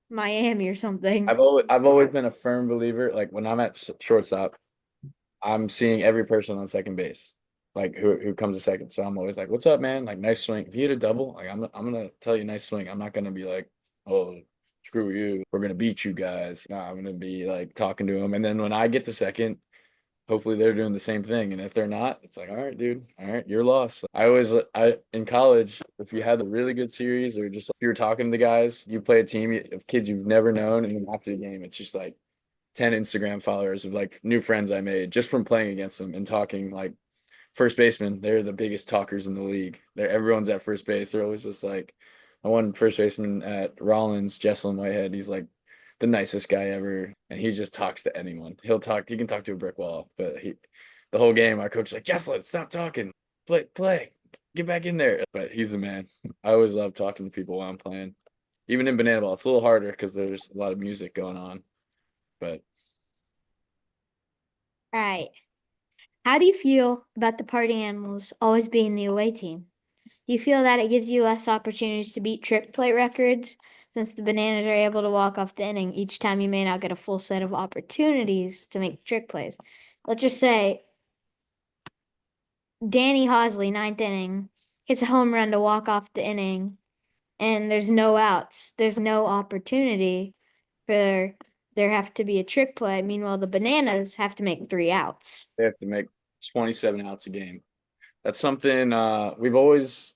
Miami or something. I've always been a firm believer. Like when I'm at shortstop, I'm seeing every person on second base, like who comes to second. So I'm always like, "What's up, man? Like nice swing." If you hit a double, like I'm gonna tell you nice swing. I'm not gonna be like, "Oh, screw you. We're gonna beat you guys." No, I'm gonna be like talking to them. And then when I get to second, hopefully they're doing the same thing. And if they're not, it's like, all right, dude, all right, you're lost. I in college, if you had a really good series or just if you were talking to the guys, you play a team of kids you've never known, and then after the game, it's just like 10 Instagram followers of like new friends I made just from playing against them and talking like first baseman. They're the biggest talkers in the league. Everyone's at first base. They're always just like I won first baseman at Rollins, Jesselyn Whitehead. He's like the nicest guy ever, and he just talks to anyone. He can talk to a brick wall, but the whole game, our coach is like, Jesselyn, stop talking, play, get back in there. But he's the man. I always love talking to people while I'm playing. Even in banana ball, it's a little harder because there's a lot of music going on. But All right. How do you feel about the party animals always being the away team? Do you feel that it gives you less opportunities to beat trick plate records since the Bananas are able to walk off the inning each time you may not get a full set of opportunities to make trick plays? Let's just say Danny Hosley, ninth inning, hits a home run to walk off the inning, and there's no outs. There's no opportunity for there have to be a trick play. Meanwhile, the Bananas have to make 3 outs. they have to make 27 outs a game. That's something we've always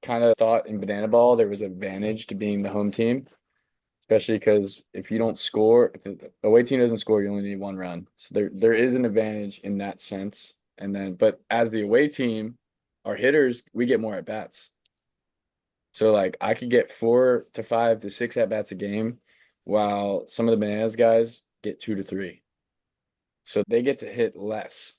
kind of thought in banana ball there was an advantage to being the home team, especially because if you don't score, if the away team doesn't score, you only need 1 run. So there is an advantage in that sense. And then, but as the away team, our hitters, we get more at bats. So like I could get 4 to 5 to 6 at bats a game, while some of the bananas guys get 2 to 3. So they get to hit less,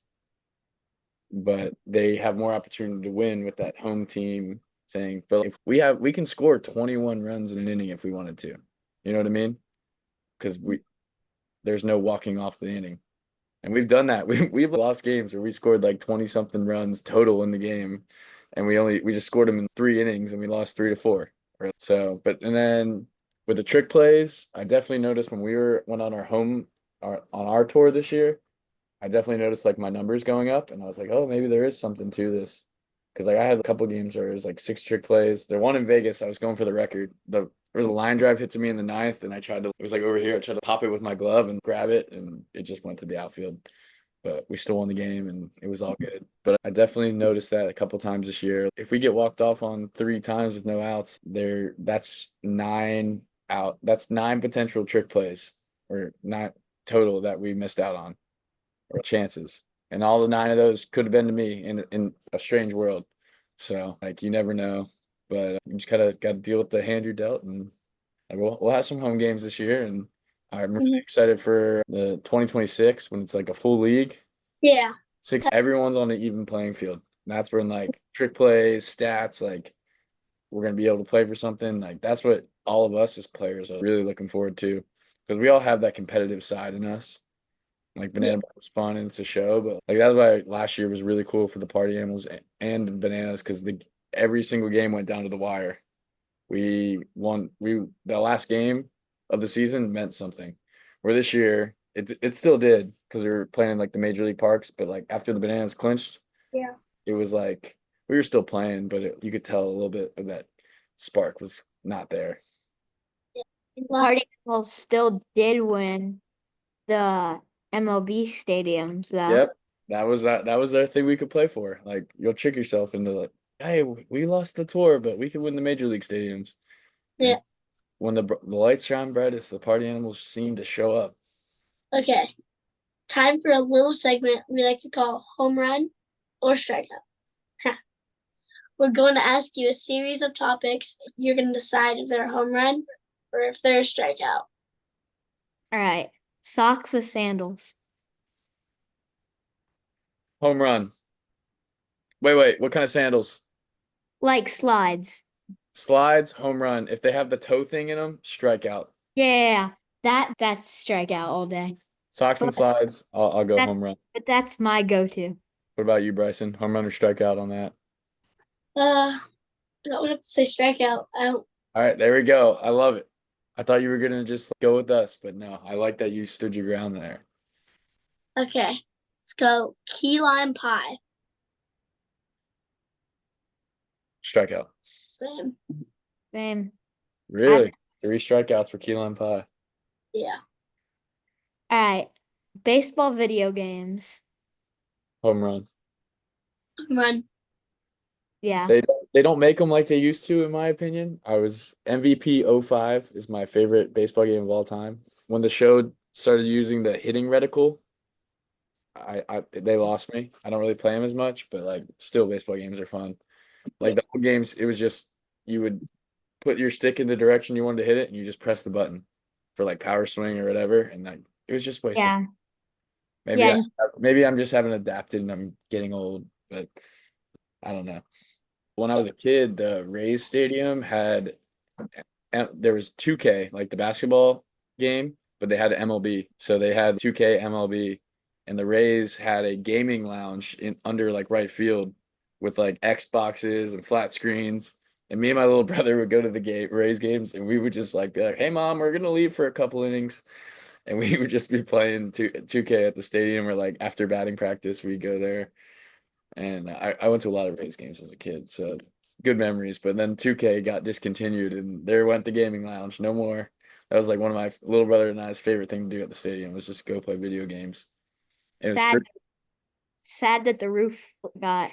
but they have more opportunity to win with that home team thing. But if we can score 21 runs in an inning if we wanted to. You know what I mean? Because there's no walking off the inning. And we've done that. We've lost games where we scored like 20 something runs total in the game, and we just scored them in 3 innings and we lost 3 to 4. So, but and then with the trick plays, I definitely noticed when went on on our tour this year, I definitely noticed like my numbers going up, and I was like, oh, maybe there is something to this. Because like I had a couple games where it was like 6 trick plays. The one in Vegas, I was going for the record. There was a line drive hit to me in the ninth, and it was like over here. I tried to pop it with my glove and grab it, and it just went to the outfield. But we still won the game, and it was all good. But I definitely noticed that a couple times this year. If we get walked off on 3 times with no outs, that's 9 out. That's 9 potential trick plays, or not total that we missed out on, or chances. And all the 9 of those could have been to me in a strange world. So like you never know. but you just kind of got to deal with the hand you're dealt, and like, we'll have some home games this year, and I'm really Mhm. excited for the 2026 when it's like a full league. Yeah. Everyone's on an even playing field. And that's when like trick plays, stats, like we're gonna be able to play for something. Like that's what all of us as players are really looking forward to, because we all have that competitive side in us. Like Yeah. Banana Boat was fun and it's a show, but like that's why last year was really cool for the party animals and the bananas, because every single game went down to the wire. We won. The last game of the season meant something. Where this year it still did, because we were playing in like the major league parks, but like after the bananas clinched, Yeah. it was like we were still playing, but you could tell a little bit of that spark was not there. Party Animals still did win the MLB stadiums though. Yep. That was our thing we could play for. Like you'll trick yourself into like, hey, we lost the tour, but we can win the major league stadiums. And Yeah. when the lights shine brightest, the party animals seem to show up. Okay. Time for a little segment we like to call home run or strikeout. We're going to ask you a series of topics. You're going to decide if they're a home run or if they're a strikeout. All right. Socks with sandals. Home run. Wait, what kind of sandals? Like slides. Slides, home run. If they have the toe thing in them, strikeout. Yeah. That's strikeout all day. Socks and But slides, I'll go that home run. but that's my go-to. What about you, Brycen? Home run or strikeout on that? I don't have to say strikeout. I don't. All right, there we go. I love it. I thought you were gonna just go with us, but no, I like that you stood your ground there. Okay. Let's go key lime pie. Strikeout. Same. Same. Really? 3 strikeouts for key lime pie. Yeah. All right. Baseball video games. Home run. Home run. Yeah. They don't make them like they used to, in my opinion. I was MVP '05 is my favorite baseball game of all time. When the show started using the hitting reticle, they lost me. I don't really play them as much, but like still baseball games are fun. Like the old games, it was just you would put your stick in the direction you wanted to hit it and you just press the button for like power swing or whatever, and like it was just way simple. Yeah. Maybe Yeah. I maybe I'm just having adapted and I'm getting old, but I don't know. When I was a kid, the Rays Stadium had there was 2K, like the basketball game, but they had MLB. So they had 2K MLB, and the Rays had a gaming lounge in under like right field with like Xboxes and flat screens. And me and my little brother would go to the Rays games, and we would just like be like, "Hey, mom, we're gonna leave for a couple innings," and we would just be playing 2K at the stadium, or like after batting practice, we go there. And I went to a lot of Rays games as a kid, so it's good memories. But then 2K got discontinued, and there went the gaming lounge. No more. That was like one of my little brother and I's favorite thing to do at the stadium was just go play video games. And it was free. Sad sad that the roof got.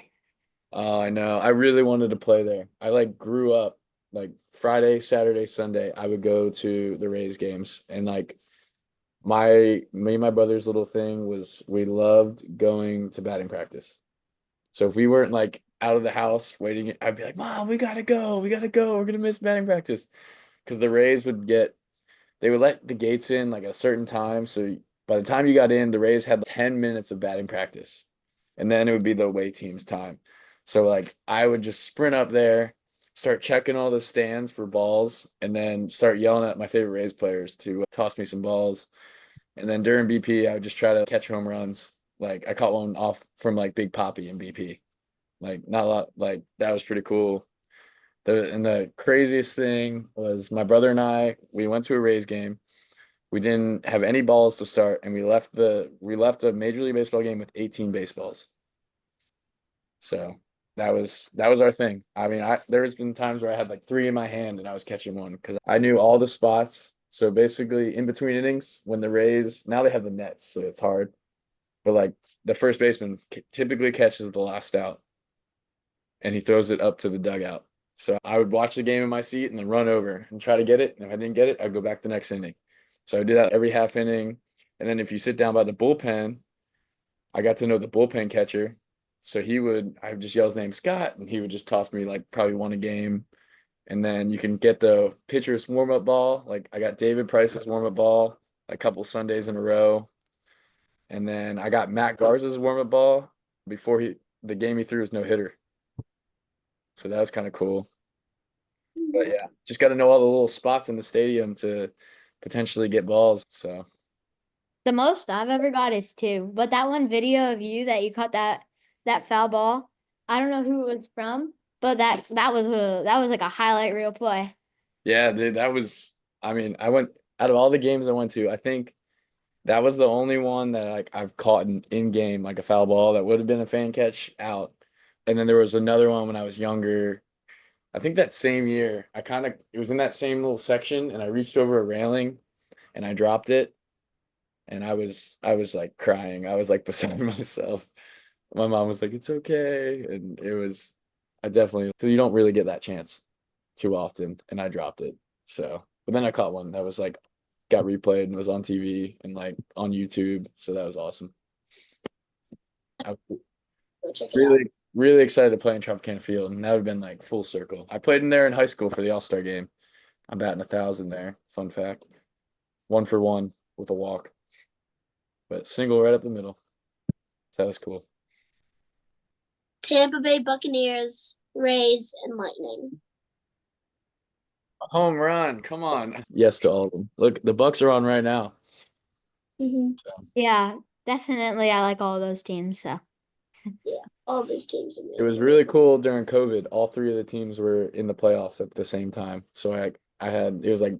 Oh, I know. I really wanted to play there. I like grew up like Friday, Saturday, Sunday. I would go to the Rays games, and like me and my brother's little thing was we loved going to batting practice. So if we weren't like out of the house waiting, I'd be like, "Mom, we gotta go. We gotta go. We're gonna miss batting practice." Because the Rays they would let the gates in like a certain time. So by the time you got in, the Rays had 10 minutes of batting practice. And then it would be the away team's time. So like I would just sprint up there, start checking all the stands for balls, and then start yelling at my favorite Rays players to toss me some balls. And then during BP, I would just try to catch home runs. Like I caught one off from like Big Poppy in BP. Like not a lot, like that was pretty cool. The craziest thing was my brother and we went to a Rays game. We didn't have any balls to start, and we left a Major League Baseball game with 18 baseballs. So that was our thing. I mean, there's been times where I had like three in my hand and I was catching one because I knew all the spots. So basically, in between innings, when the Rays now they have the nets, so it's hard. But like the first baseman typically catches the last out, and he throws it up to the dugout. So I would watch the game in my seat and then run over and try to get it. And if I didn't get it, I'd go back the next inning. So I would do that every half inning. And then if you sit down by the bullpen, I got to know the bullpen catcher. So I would just yell his name, Scott, and he would just toss me like probably one a game. And then you can get the pitcher's warm-up ball. Like I got David Price's warm-up ball a couple Sundays in a row. And then I got Matt Garza's warm-up ball before the game he threw was no hitter. So that was kind of cool. But yeah, just got to know all the little spots in the stadium to potentially get balls. So The most I've ever got is two. But that one video of you that you caught that foul ball, I don't know who it was from, but that was like a highlight reel play. yeah, dude, that was. I mean, I went out of all the games I went to. I think that was the only one that like I've caught in game like a foul ball that would have been a fan catch out. And then there was another one when I was younger. I think that same year, it was in that same little section, and I reached over a railing, and I dropped it, and I was like crying. I was like beside myself. My mom was like, "It's okay," and I definitely, because you don't really get that chance too often, and I dropped it. So, but then I caught one that was like got replayed and was on TV and like on YouTube, so that was awesome. I was Go check it out. really, really excited to play in Tropicana Field, and that would have been like full circle. I played in there in high school for the All-Star game. I'm batting 1,000 there. Fun fact. 1 for 1 with a walk, but single right up the middle. So that was cool. Tampa Bay Buccaneers, Rays, and Lightning. Home run. Come on. Yes to all of them. Look, the Bucks are on right now. Mm-hmm. Yeah, definitely. I like all those teams. So Yeah, all those teams are It was amazing. really cool during COVID. All three of the teams were in the playoffs at the same time. So I had it was like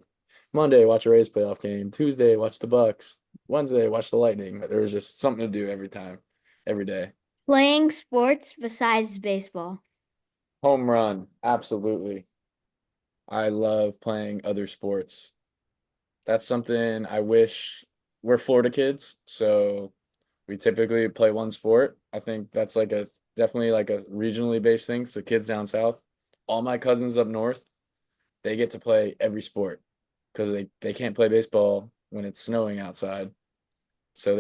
Monday, watch a Rays playoff game. Tuesday, watch the Bucks. Wednesday, watch the Lightning. There was just something to do every time, every day. playing sports besides baseball. Home run. Absolutely. I love playing other sports. That's something I wish we're Florida kids, so we typically play one sport. I think that's like a definitely like a regionally based thing. So kids down south, all my cousins up north, they get to play every sport because they can't play baseball when it's snowing outside. So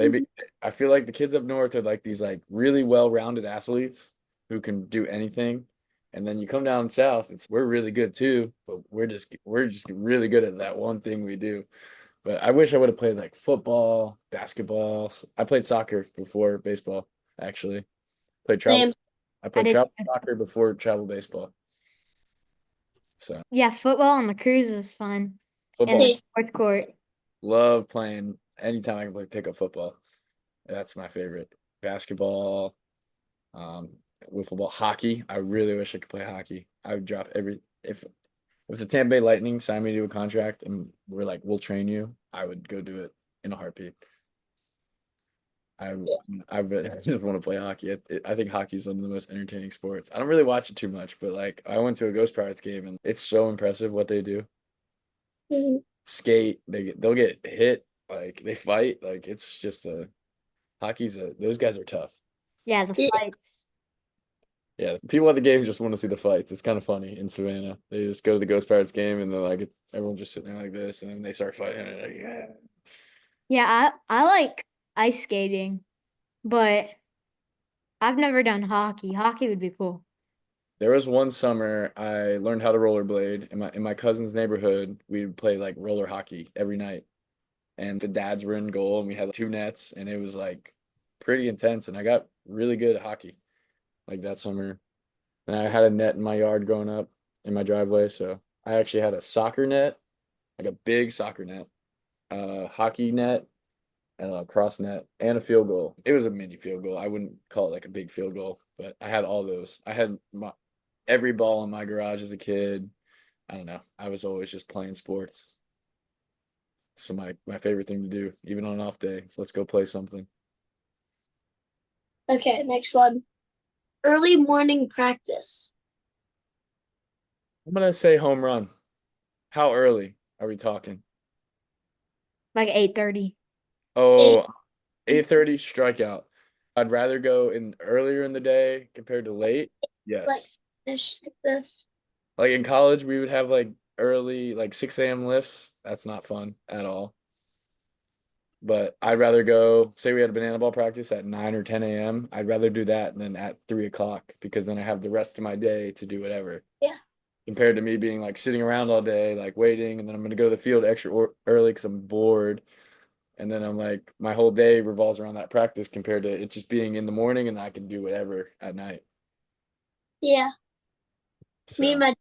I feel like the kids up north are like these like really well-rounded athletes who can do anything. And then you come down south, we're really good too, but we're just really good at that one thing we do. But I wish I would have played like football, basketball. I played soccer before baseball, actually. Played travel. Same. I I played did. travel soccer before travel baseball. So Yeah, football on the cruise was fun. And football, the sports court. love playing anytime I can play pickup football. That's my favorite. Basketball, um, with football, hockey. I really wish I could play hockey. I would drop if the Tampa Bay Lightning signed me to a contract and we're like, we'll train you, I would go do it in a heartbeat. I I really just want to play hockey. I think hockey is one of the most entertaining sports. I don't really watch it too much, but like I went to a Ghost Pirates game and it's so impressive what they do. Mhm. Skate, they'll get hit, like they fight, like it's just those guys are tough. Yeah, the Yeah. fights. Yeah, people at the game just want to see the fights. It's kind of funny in Savannah. They just go to the Ghost Pirates game and they're like, everyone's just sitting there like this, and then they start fighting. And they're like, yeah. Yeah, I like ice skating, but I've never done hockey. Hockey would be cool. There was one summer I learned how to rollerblade in my cousin's neighborhood. We'd play like roller hockey every night, and the dads were in goal, and we had two nets, and it was like pretty intense. And I got really good at hockey like that summer. And I had a net in my yard growing up in my driveway, so I actually had a soccer net, like a big soccer net, hockey net, cross net, and a field goal. It was a mini field goal. I wouldn't call it like a big field goal, but I had all those. I had every ball in my garage as a kid. I don't know. I was always just playing sports. So my favorite thing to do, even on an off day, is let's go play something. Okay, next one. Early morning practice. I'm gonna say home run. How early are we talking? Like 8:30. Eight, Oh, 8:30 strikeout. I'd rather go in earlier in the day compared to late. like Yes. finish this. Like in college, we would have like early, like 6 a.m. lifts. That's not fun at all. But I'd rather go, say we had a banana ball practice at 9 or 10 a.m. I'd rather do that than at 3 o'clock because then I have the rest of my day to do whatever. Yeah. compared to me being like sitting around all day, like waiting, and then I'm gonna go to the field early because I'm bored. And then I'm like, my whole day revolves around that practice compared to it just being in the morning and I can do whatever at night. Yeah. Me and So my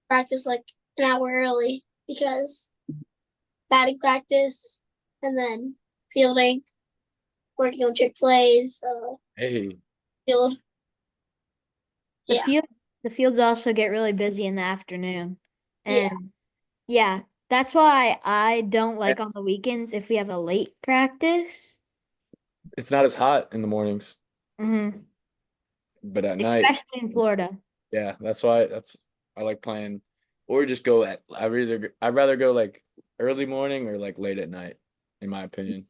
practice like an hour early because batting practice and then fielding, working on trick plays, hey, field. The Yeah. field the fields also get really busy in the afternoon. Yeah. And yeah, that's why I don't like on it's the weekends if we have a late practice. it's not as hot in the mornings, Hmm. but at night, Especially in Florida. yeah, that's I like playing, or just go at I'd rather go like early morning or like late at night, in my opinion.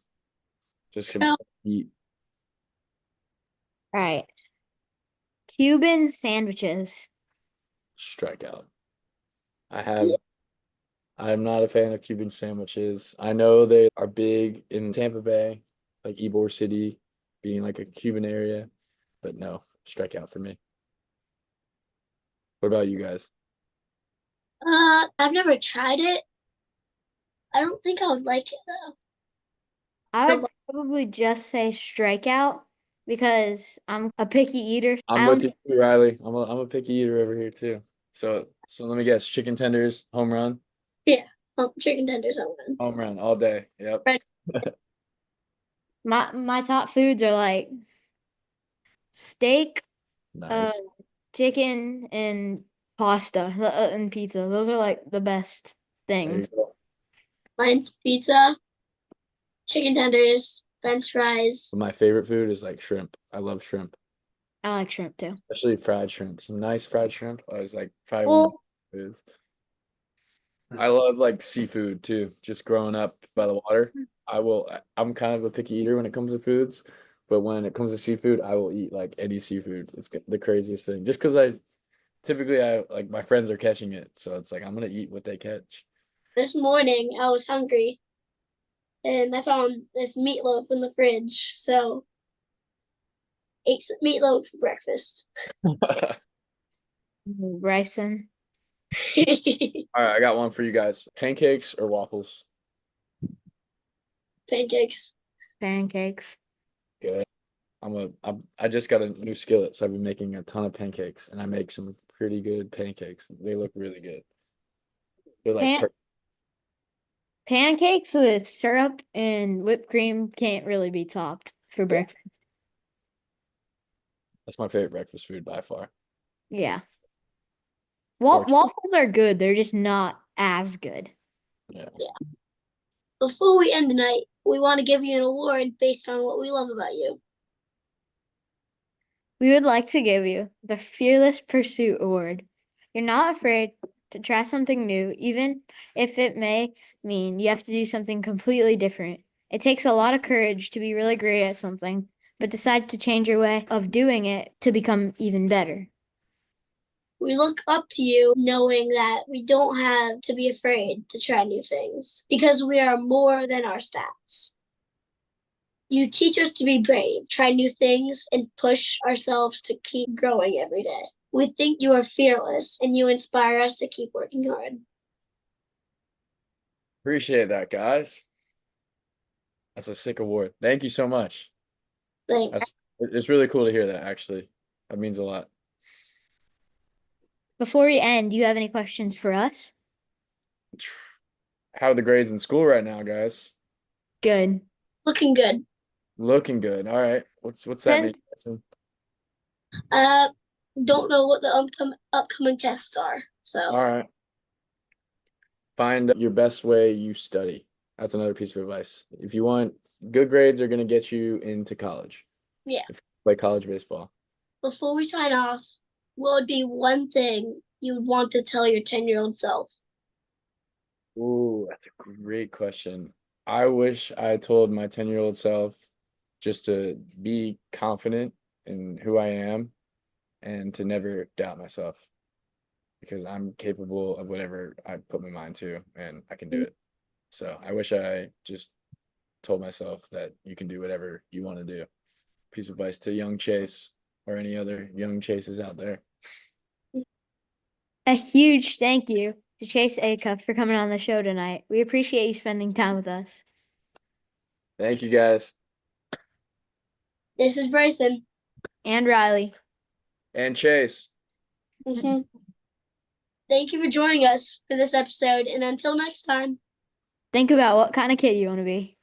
Just Well, eat All right. Cuban sandwiches. strikeout. I have I'm not a fan of Cuban sandwiches. I know they are big in Tampa Bay, like Ybor City being like a Cuban area, but no, strikeout for me. What about you guys? I've never tried it. I don't think I would like it though. I would No, probably just say strikeout because I'm a picky eater. I'm I with don't you too, Riley. I'm a picky eater over here too. So let me guess, chicken tenders, home run, yeah, chicken tenders on one. home run all day. Yep. Red. my top foods are like steak, uh, Nice. chicken, and pasta and pizza. Those are like the best There you things. go. Mine's pizza, chicken tenders, French fries. My favorite food is like shrimp. I love shrimp, I like shrimp too. especially fried shrimp. Some nice fried shrimp. I was like probably one of my Well, foods. I love like seafood too. Just growing up by the water, I'm kind of a picky eater when it comes to foods, but when it comes to seafood, I will eat like any seafood. It's the craziest thing. Just because I like my friends are catching it, so it's like I'm gonna eat what they catch. This morning I was hungry and I found this meatloaf in the fridge, so ate some meatloaf for breakfast. Brycen, All right, I got one for you guys. Pancakes or waffles? Pancakes. pancakes. Good. I just got a new skillet, so I've been making a ton of pancakes, and I make some pretty good pancakes. They look really good. They're like Pan Pancakes with syrup and whipped cream can't really be topped for Yeah. breakfast. That's my favorite breakfast food by far. Yeah. Or Waffles are good. They're just not as good. yeah. Yeah. Before we end the night, we want to give you an award based on what we love about you. We would like to give you the Fearless Pursuit Award. You're not afraid to try something new, even if it may mean you have to do something completely different. It takes a lot of courage to be really great at something, but decide to change your way of doing it to become even better. We look up to you knowing that we don't have to be afraid to try new things because we are more than our stats. You teach us to be brave, try new things, and push ourselves to keep growing every day. We think you are fearless and you inspire us to keep working hard. Appreciate that, guys. That's a sick award. Thank you so much. Thanks. That's it's really cool to hear that actually. That means a lot. Before we end, do you have any questions for us? How are the grades in school right now, guys? Good. Looking good. Looking good. All right. What's that mean? Ten. Jason? Uh, don't know what the upcoming tests are. So All right. Find your best way you study. That's another piece of advice. If you want good grades are going to get you into college. yeah. If you play college baseball. Before we sign off, what would be one thing you would want to tell your 10-year-old self? Ooh, that's a great question. I wish I told my 10-year-old self just to be confident in who I am and to never doubt myself because I'm capable of whatever I put my mind to and I can do it. So I wish I just told myself that you can do whatever you want to do. Piece of advice to young Chase or any other young Chases out there. A huge thank you to Chase Achuff for coming on the show tonight. We appreciate you spending time with us. Thank you guys. This is Brycen. And Riley. And Chase. Thank you for joining us for this episode, and until next time. Think about what kind of kid you want to be.